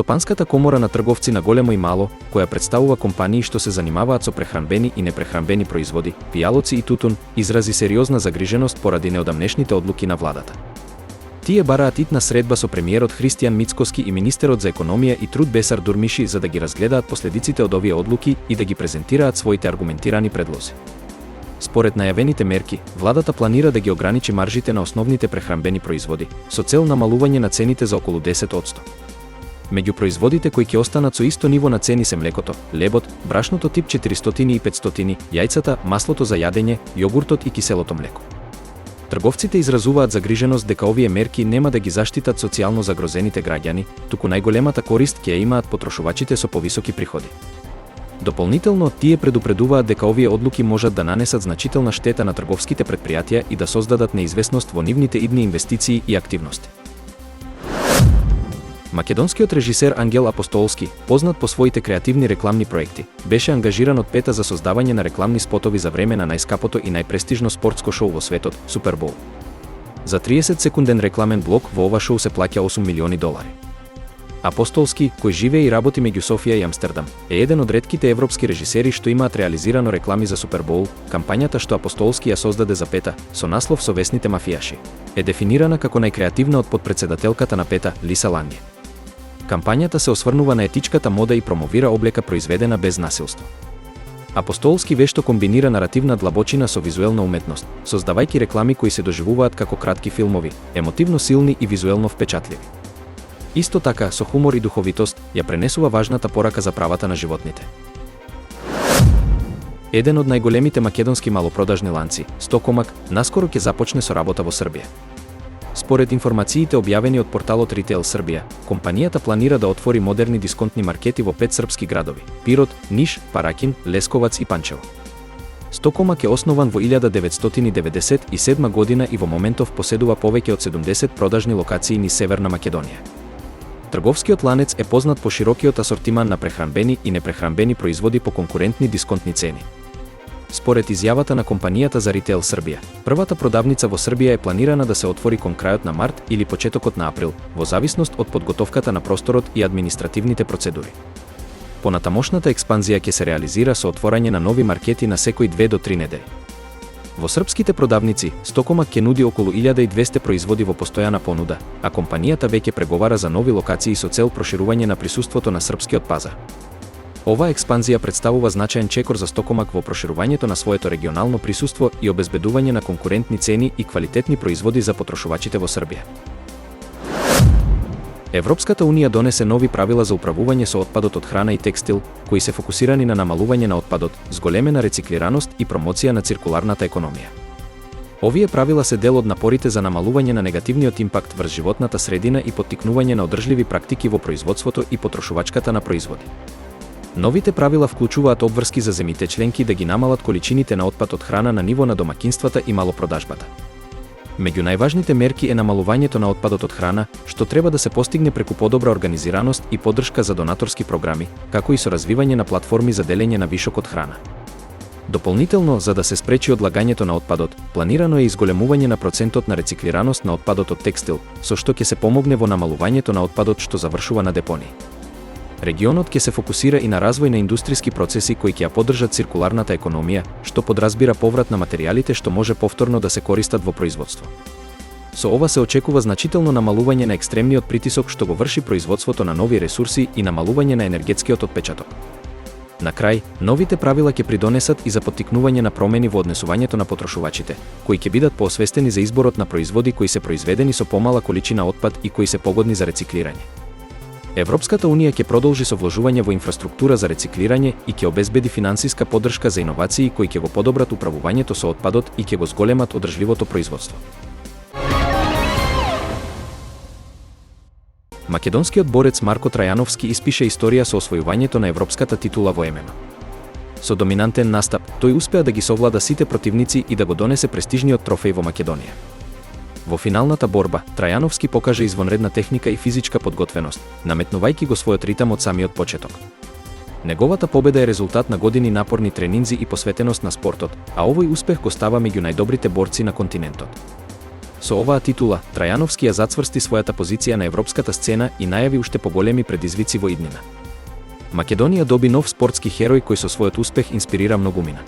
Стопанската комора на трговци на големо и мало, која представува компании што се занимаваат со прехранбени и непрехранбени производи, пијалоци и тутун, изрази сериозна загриженост поради неодамнешните одлуки на владата. Тие бараат итна средба со премиерот Христијан Мицкоски и министерот за економија и труд Бесар Дурмиши за да ги разгледаат последиците од овие одлуки и да ги презентираат своите аргументирани предлози. Според најавените мерки, владата планира да ги ограничи маржите на основните прехранбени производи, со цел намалување на цените за околу 10%. Меѓу производите кои ќе останат со исто ниво на цени се млекото, лебот, брашното тип 400 и 500, јајцата, маслото за јадење, јогуртот и киселото млеко. Трговците изразуваат загриженост дека овие мерки нема да ги заштитат социјално загрозените граѓани, туку најголемата корист ќе ја имаат потрошувачите со повисоки приходи. Дополнително, тие предупредуваат дека овие одлуки можат да нанесат значителна штета на трговските предпријатија и да создадат неизвестност во нивните идни инвестиции и активности. Македонскиот режисер Ангел Апостолски, познат по своите креативни рекламни проекти, беше ангажиран од Пета за создавање на рекламни спотови за време на најскапото и најпрестижно спортско шоу во светот, Супер Боул. За 30-секунден рекламен блок во ова шоу се плаќа $8 милиони. Апостолски, кој живее и работи меѓу Софија и Амстердам, е еден од ретките европски режисери што имаат реализирано реклами за Супер Боул. Кампањата што Апостолски ја создаде за Пета, со наслов "Совесните мафијаши", е дефинирана како најкреативна од подпредседателката на Пета, Лиса Ланге. Кампањата се осврнува на етичката мода и промовира облека произведена без насилство. Апостолски вешто комбинира наративна длабочина со визуелна уметност, создавајќи реклами кои се доживуваат како кратки филмови, емотивно силни и визуелно впечатливи. Исто така, со хумор и духовитост, ја пренесува важната порака за правата на животните. Еден од најголемите македонски малопродажни ланци, Стокомак, наскоро ќе започне со работа во Србија. Според информациите објавени од порталот Ритейл Србија, компанијата планира да отвори модерни дисконтни маркети во 5 српски градови: Пирот, Ниш, Паракин, Лесковац и Панчево. Стокомак е основан во 1997 година и во моментов поседува повеќе од 70 продажни локации низ Северна Македонија. Трговскиот ланец е познат по широкиот асортиман на прехранбени и непрехранбени производи по конкурентни дисконтни цени. Според изјавата на компанијата за Ритейл Србија, првата продавница во Србија е планирана да се отвори кон крајот на март или почетокот на април, во зависност од подготовката на просторот и административните процедури. Понатамошната експанзија ќе се реализира со отворање на нови маркети на секои 2 до 3 недели. Во српските продавници, Стокомак ќе нуди околу 1200 производи во постојана понуда, а компанијата веќе преговара за нови локации со цел проширување на присуството на српскиот пазар. Оваа експанзија представува значаен чекор за Стокомак во проширувањето на своето регионално присуство и обезбедување на конкурентни цени и квалитетни производи за потрошувачите во Србија. Европската унија донесе нови правила за управување со отпадот од храна и текстил, кои се фокусирани на намалување на отпадот, зголемена рециклираност и промоција на циркуларната економија. Овие правила се дел од напорите за намалување на негативниот импакт врз животната средина и поттикнување на одржливи практики во производството и потрошувачката на производи. Новите правила вклучуваат обврски за земите членки да ги намалат количините на отпад од храна на ниво на домакинствата и малопродажбата. Меѓу најважните мерки е намалувањето на отпадот од храна, што треба да се постигне преку подобра организираност и поддршка за донаторски програми, како и со развивање на платформи за делење на вишок од храна. Дополнително, за да се спречи одлагањето на отпадот, планирано е изголемување на процентот на рециклираност на отпадот од текстил, со што ќе се помогне во намалувањето на отпадот што завршува на депонии. Регионот ќе се фокусира и на развој на индустријски процеси кои ќе ја поддржат циркуларната економија, што подразбира поврат на материјалите што може повторно да се користат во производство. Со ова се очекува значително намалување на екстремниот притисок што го врши производството на нови ресурси и намалување на енергетскиот отпечаток. На крај, новите правила ќе придонесат и за поттикнување на промени во однесувањето на потрошувачите, кои ќе бидат поосвестени за изборот на производи кои се произведени со помала количина отпад и кои се погодни за рециклирање. Европската унија ќе продолжи со вложување во инфраструктура за рециклирање и ќе обезбеди финансиска поддршка за иновации кои ќе го подобрат управувањето со отпадот и ќе го зголемат одржливото производство. Македонскиот борец Марко Трајановски испише историја со освојувањето на европската титула во ММА. Со доминантен настап, тој успеа да ги совлада сите противници и да го донесе престижниот трофеј во Македонија. Во финалната борба, Трајановски покажа извонредна техника и физичка подготвеност, наметнувајќи го својот ритам од самиот почеток. Неговата победа е резултат на години напорни тренинзи и посветеност на спортот, а овој успех го става меѓу најдобрите борци на континентот. Со оваа титула, Трајановски ја зацврсти својата позиција на европската сцена и најави уште поголеми предизвици во иднина. Македонија доби нов спортски херој кој со својот успех инспирира многумина.